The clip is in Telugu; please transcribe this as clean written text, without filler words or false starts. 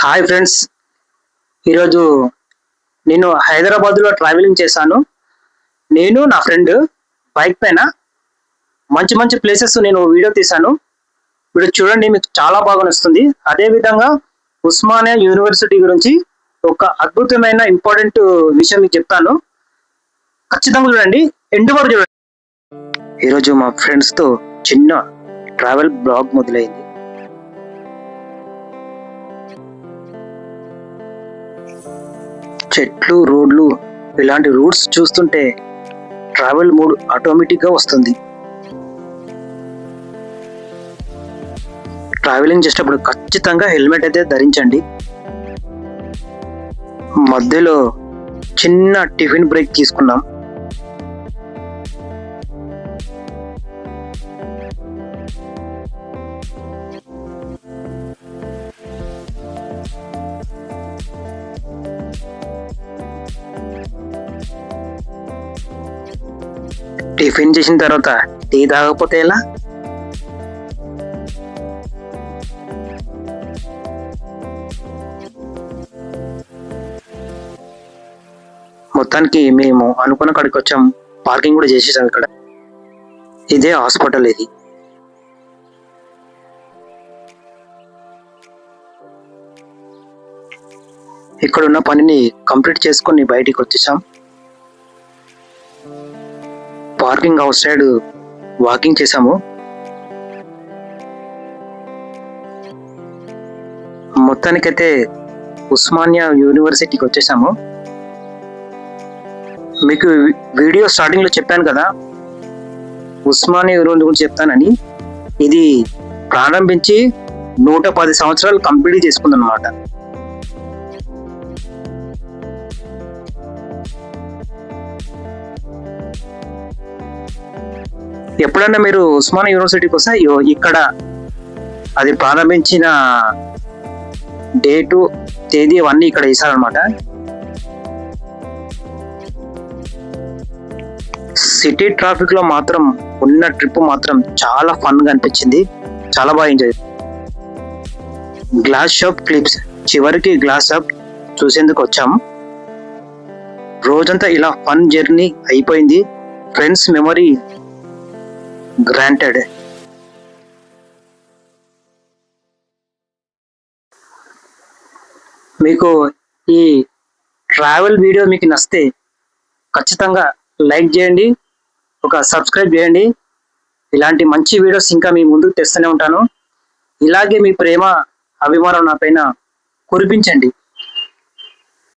హాయ్ ఫ్రెండ్స్, ఈరోజు నేను హైదరాబాద్లో ట్రావెలింగ్ చేశాను. నేను నా ఫ్రెండ్ బైక్ పైన మంచి మంచి ప్లేసెస్ నేను వీడియో తీశాను. వీడియో చూడండి, మీకు చాలా బాగా వస్తుంది. అదేవిధంగా ఉస్మానియా యూనివర్సిటీ గురించి ఒక అద్భుతమైన ఇంపార్టెంట్ విషయం మీకు చెప్తాను. ఖచ్చితంగా చూడండి, ఎండ్ వరకు చూడండి. ఈరోజు మా ఫ్రెండ్స్తో చిన్న ట్రావెల్ బ్లాగ్ మొదలైంది. చెట్లు, రోడ్లు, ఇలాంటి రూట్స్ చూస్తుంటే ట్రావెల్ మూడ్ ఆటోమేటిక్గా వస్తుంది. ట్రావెలింగ్ చేసేటప్పుడు ఖచ్చితంగా హెల్మెట్ అయితే ధరించండి. మధ్యలో చిన్న టిఫిన్ బ్రేక్ తీసుకున్నాం. టిఫిన్ చేసిన తర్వాత టీ తాగకపోతే ఎలా? మొత్తానికి మేము అనుకున్న కాడికి వచ్చాం. పార్కింగ్ కూడా చేసేసాం. ఇక్కడ ఇదే హాస్పిటల్. ఇది ఇక్కడ ఉన్న పనిని కంప్లీట్ చేసుకొని బయటికి వచ్చేసాం. పార్కింగ్ అవుట్ సైడ్ వాకింగ్ చేసాము. మొత్తానికైతే ఉస్మానియా యూనివర్సిటీకి వచ్చేసాము. మీకు వీడియో స్టార్టింగ్ లో చెప్పాను కదా, ఉస్మానియా యూనివర్సిటీ గురించి చెప్తానని. ఇది ప్రారంభించి 110 సంవత్సరాలు కంప్లీట్ చేసుకుందన్నమాట. ఎప్పుడన్నా మీరు ఉస్మానియా యూనివర్సిటీకి వస్తే ఇక్కడ అది ప్రారంభించిన డేటు, తేదీ అవన్నీ ఇక్కడ వేసారనమాట. సిటీ ట్రాఫిక్ లో మాత్రం ఉన్న ట్రిప్ మాత్రం చాలా ఫన్ గా అనిపించింది. చాలా బాగా ఎంజాయ్. గ్లాస్ షాప్ క్లిప్స్, చివరికి గ్లాస్ షాప్ చూసేందుకు వచ్చాము. రోజంతా ఇలా ఫన్ జర్నీ అయిపోయింది. Friends memory granted. మీకు ఈ ట్రావెల్ వీడియో మీకు నచ్చితే ఖచ్చితంగా లైక్ చేయండి, ఒక సబ్స్క్రైబ్ చేయండి. ఇలాంటి మంచి వీడియోస్ ఇంకా మీ ముందుకు తెస్తూనే ఉంటాను. ఇలాగే మీ ప్రేమ, అభిమానం నా పైన కురిపించండి.